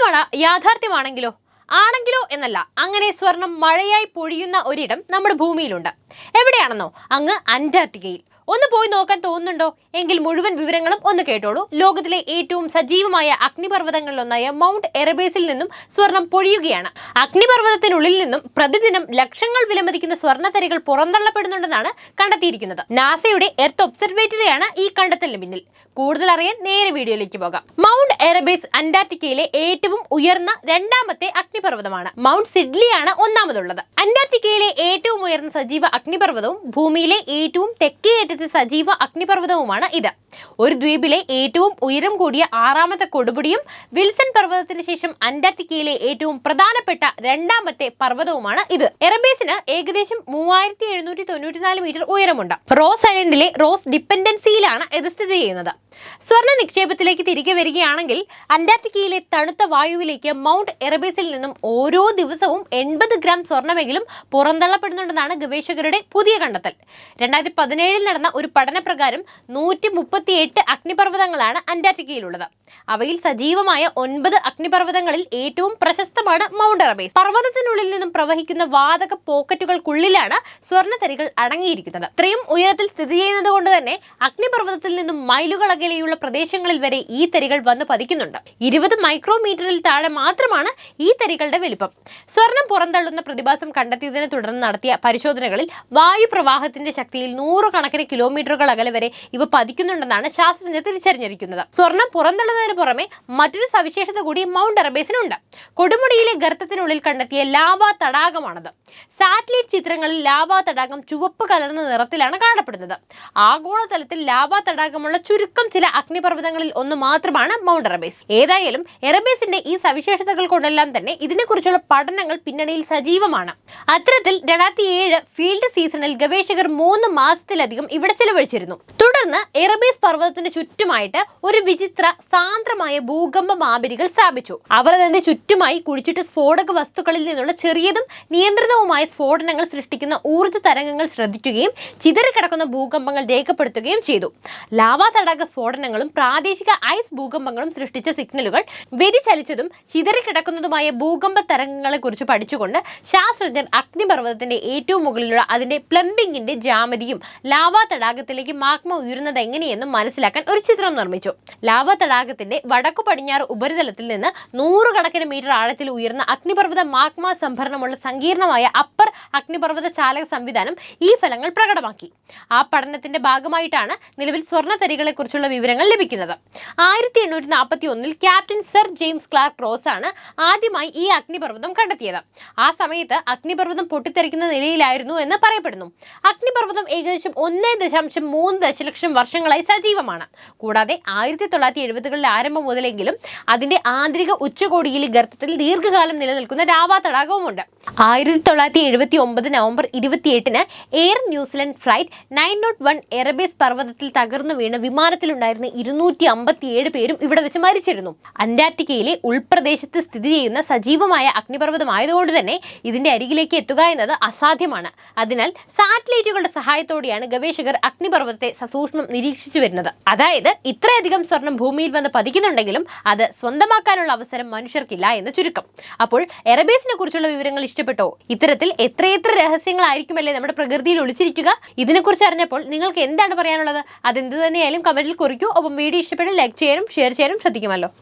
സ്വർണ്ണമഴ യാഥാർത്ഥ്യമാണെങ്കിലോ ആണെങ്കിലോ എന്നല്ല, അങ്ങനെ സ്വർണം മഴയായി പൊഴിയുന്ന ഒരിടം നമ്മുടെ ഭൂമിയിലുണ്ട്. എവിടെയാണെന്നോ? അങ്ങ് അന്റാർട്ടിക്കയിൽ. ഒന്ന് പോയി നോക്കാൻ തോന്നുന്നുണ്ടോ? എങ്കിൽ മുഴുവൻ വിവരങ്ങളും ഒന്ന് കേട്ടോളൂ. ലോകത്തിലെ ഏറ്റവും സജീവമായ അഗ്നിപർവ്വതങ്ങളിലൊന്നായ മൗണ്ട് എറബേസിൽ നിന്നും സ്വർണം പൊഴിയുകയാണ്. അഗ്നിപർവ്വതത്തിനുള്ളിൽ നിന്നും പ്രതിദിനം ലക്ഷങ്ങൾ വിലമതിക്കുന്ന സ്വർണ്ണത്തരികൾ പുറന്തള്ളപ്പെടുന്നുണ്ടെന്നാണ് കണ്ടെത്തിയിരിക്കുന്നത്. നാസയുടെ എർത്ത് ഒബ്സർവേറ്ററിയാണ് ഈ കണ്ടെത്തലിന് പിന്നിൽ. കൂടുതൽ അറിയാൻ നേരെ വീഡിയോയിലേക്ക് പോകാം. മൗണ്ട് എറബേസ് അന്റാർട്ടിക്കയിലെ ഏറ്റവും ഉയർന്ന രണ്ടാമത്തെ അഗ്നിപർവ്വതമാണ്. മൗണ്ട് സിഡ്ലിയാണ് ഒന്നാമതുള്ളത്. അന്റാർട്ടിക്കയിലെ ഏറ്റവും ഉയർന്ന സജീവ അഗ്നിപർവ്വതവും ഭൂമിയിലെ ഏറ്റവും തെക്കേയറ്റത്തെ സജീവ അഗ്നിപർവ്വതവുമാണ് ഇത്. ഒരു ദ്വീപിലെ ഏറ്റവും ഉയരം കൂടിയ ആറാമത്തെ കൊടുമുടിയും വിൽസൺ പർവ്വതത്തിന് ശേഷം അന്റാർട്ടിക്കയിലെ ഏറ്റവും പ്രധാനപ്പെട്ട രണ്ടാമത്തെ പർവ്വതവുമാണ് ഇത്. എറബേസിന് ഏകദേശം 3794 മീറ്റർ ഉയരമുണ്ട്. റോസ് ഐലൻഡിലെ റോസ് ഡിപ്പെൻഡൻസിയിലാണ് ഇത് സ്ഥിതി ചെയ്യുന്നത്. സ്വർണ്ണ നിക്ഷേപത്തിലേക്ക് തിരികെ വരികയാണെങ്കിൽ അന്റാർട്ടിക്കയിലെ തണുത്ത വായുവിലേക്ക് മൗണ്ട് എറബേസിൽ നിന്നും ഓരോ ദിവസവും 80 ഗ്രാം സ്വർണ്ണമെങ്കിലും പുറന്തള്ളപ്പെടുന്നുണ്ടെന്നാണ് ഗവേഷകരുടെ പുതിയ കണ്ടെത്തൽ. 2017 നടന്ന ഒരു പഠനപ്രകാരം 138 അഗ്നിപർവ്വതങ്ങളാണ് അന്റാർട്ടിക്കയിലുള്ളത്. അവയിൽ സജീവമായ 9 അഗ്നിപർവ്വതങ്ങളിൽ ഏറ്റവും പ്രശസ്തമാണ് മൗണ്ട് എറബേസ്. പർവ്വതത്തിനുള്ളിൽ നിന്നും പ്രവഹിക്കുന്ന വാതക പോക്കറ്റുകൾക്കുള്ളിലാണ് സ്വർണ്ണത്തരികൾ അടങ്ങിയിരിക്കുന്നത്. ഇത്രയും ഉയരത്തിൽ സ്ഥിതി ചെയ്യുന്നത് കൊണ്ട് തന്നെ അഗ്നിപർവ്വതത്തിൽ നിന്നും മൈലുകൾ അകലെയുള്ള പ്രദേശങ്ങളിൽ വരെ ഈ തരികൾ വന്ന് പതിക്കുന്നുണ്ട്. 20 മൈക്രോമീറ്ററിൽ താഴെ മാത്രമാണ് ഈ തരികളുടെ വലിപ്പം. സ്വർണം പുറന്തള്ളുന്ന പ്രതിഭാസം കണ്ടെത്തിയതിനെ തുടർന്ന് നടത്തിയ പരിശോധനകളിൽ വായുപ്രവാഹത്തിന്റെ ശക്തിയിൽ 100 കണക്കിന് കിലോമീറ്ററുകൾ അകലെ വരെ ഇവ പതിക്കുന്നുണ്ടെന്നാണ് ശാസ്ത്രജ്ഞർ തിരിച്ചറിഞ്ഞിരിക്കുന്നത്. സ്വർണം പുറന്തള്ളുന്നതിന് പുറമെ മറ്റൊരു സവിശേഷത കൂടി മൗണ്ട് എറബേസിനുണ്ട്. കൊടുമുടിയിലെ ഗർത്തത്തിനുള്ളിൽ കണ്ടെത്തിയ ലാവാ തടാകമാണത്. സാറ്റലൈറ്റ് ചിത്രങ്ങളിൽ ലാവാ തടാകം ചുവപ്പ് കലർന്ന നിറത്തിലാണ് കാണപ്പെടുന്നത്. ആഗോളതലത്തിൽ ലാവാ തടാകമുള്ള ചുരുക്കം ചില അഗ്നിപർവ്വതങ്ങളിൽ ഒന്ന് മാത്രമാണ് മൗണ്ട് എറബേസ്. ഏതായാലും എറബേസിന്റെ ഈ സവിശേഷതകൾ കൊണ്ടെല്ലാം തന്നെ ഇതിനെക്കുറിച്ചുള്ള പഠനങ്ങൾ പിന്നണിയിൽ സജീവമാണ്. അത്തരത്തിൽ 2007 ഫീൽഡ് സീസണിൽ ഗവേഷകർ 3 മാസത്തിലധികം ഇവിടെ ചെലവഴിച്ചിരുന്നു. തുടർന്ന് എറബേസ് പർവ്വതത്തിന് ചുറ്റുമായിട്ട് ഒരു വിചിത്ര സാന്ദ്രമായ ഭൂകമ്പ മാപിരികൾ സ്ഥാപിച്ചു. അവർ അതിന്റെ ചുറ്റുമായി കുഴിച്ചിട്ട് സ്ഫോടക വസ്തുക്കളിൽ നിന്നുള്ള ചെറിയതും നിയന്ത്രിതവുമായ സ്ഫോടനങ്ങൾ സൃഷ്ടിക്കുന്ന ഊർജ്ജ തരംഗങ്ങൾ ശ്രദ്ധിക്കുകയും ചിതറിക്കിടക്കുന്ന ഭൂകമ്പങ്ങൾ രേഖപ്പെടുത്തുകയും ചെയ്തു. ലാവാ തടാക സ്ഫോടനങ്ങളും പ്രാദേശിക ഐസ് ഭൂകമ്പങ്ങളും സൃഷ്ടിച്ച സിഗ്നലുകൾ വ്യതിചലിച്ചതും ചിതറിക്കിടക്കുന്നതുമായ ഭൂകമ്പ തരംഗങ്ങളെ കുറിച്ച് പഠിച്ചുകൊണ്ട് ശാസ്ത്രജ്ഞർ അഗ്നിപർവ്വതത്തിന്റെ ഏറ്റവും മുകളിലുള്ള അതിന്റെ പ്ലംബിംഗിന്റെ ജ്യാമിതിയും ലാവാ തടാകത്തിലേക്ക് മാഗ്മ ഉയരുന്നത് എങ്ങനെയെന്നും മനസ്സിലാക്കാൻ ഒരു ചിത്രം നിർമ്മിച്ചു. ലാവാ തടാകത്തിന്റെ വടക്കു പടിഞ്ഞാറ് ഉപരിതലത്തിൽ നിന്ന് 100 കണക്കിന് മീറ്റർ ആഴത്തിൽ ഉയർന്ന അഗ്നിപർവ്വത മാഗ്മ സംഭരണമുള്ള സങ്കീർണമായ അപ്പർ അഗ്നിപർവ്വത ചാലക സംവിധാനം ഈ ഫലങ്ങൾ പ്രകടമാക്കി. ആ പഠനത്തിന്റെ ഭാഗമായിട്ടാണ് നിലവിൽ സ്വർണ്ണത്തരികളെ കുറിച്ചുള്ള വിവരങ്ങൾ ലഭിക്കുന്നത്. 1841 captain sir James Clark Ross ആണ് ആദ്യമായി ഈ അഗ്നിപർവ്വതം കണ്ടെത്തിയത്. ആ സമയത്ത് അഗ്നിപർവ്വതം പൊട്ടിത്തെറിക്കുന്ന നിലയിലായിരുന്നു എന്ന് പറയപ്പെടുന്നു. അഗ്നിപർവ്വതം ഏകദേശം 1.3 ദശലക്ഷം വർഷങ്ങളായി സജീവമാണ്. കൂടാതെ 1970കളുടെ ആരംഭം മുതലെങ്കിലും അതിന്റെ ആന്തരിക ഉച്ചകോടിയിലെ ഗർത്തത്തിൽ ദീർഘകാലം നിലനിൽക്കുന്ന ലാവാ തടാകവുമുണ്ട്. 1979 നവംബർ 28-ന് എയർ ന്യൂസിലൻഡ് ഫ്ലൈറ്റ് 901 എറബേസ് പർവ്വതത്തിൽ തകർന്നു വീണ് വിമാനത്തിലുണ്ടായിരുന്ന 257 പേരും ഇവിടെ വെച്ച് മരിച്ചിരുന്നു. അന്റാർട്ടിക്കയിലെ ഉൾപ്രദേശത്ത് സ്ഥിതി ചെയ്യുന്ന സജീവമായ അഗ്നിപർവ്വതമായതുകൊണ്ട് തന്നെ ഇതിന്റെ അരികിലേക്ക് എത്തുക എന്നത് അസാധ്യമാണ്. അതിനാൽ സാറ്റലൈറ്റുകളുടെ സഹായത്തോടെയാണ് ഗവേഷകർ അഗ്നിപർവ്വതത്തെ സസൂക്ഷ്മം നിരീക്ഷിച്ചു വരുന്നത്. അതായത് ഇത്രയധികം സ്വർണം ഭൂമിയിൽ വന്ന് പതിക്കുന്നുണ്ടെങ്കിലും അത് സ്വന്തമാക്കാനുള്ള അവസരം മനുഷ്യർക്കില്ല എന്ന് ചുരുക്കം. അപ്പോൾ എറബേസിനെ കുറിച്ചുള്ള വിവരങ്ങൾ ഇഷ്ടപ്പെട്ടോ? ഇത്തരത്തിൽ എത്രയെത്ര രഹസ്യങ്ങളായിരിക്കുമല്ലേ നമ്മുടെ പ്രകൃതിയിൽ ഒളിച്ചിരിക്കുക? ഇതിനെക്കുറിച്ച് അറിഞ്ഞപ്പോൾ നിങ്ങൾക്ക് എന്താണ് പറയാനുള്ളത്? അതെന്ത് തന്നെയായാലും കമന്റിൽ കുറിക്കൂ. ഒപ്പം വീഡിയോ ഇഷ്ടപ്പെട്ടാൽ ലൈക്ക് ചെയ്യാനും ഷെയർ ചെയ്യാനും ശ്രദ്ധിക്കുമല്ലോ.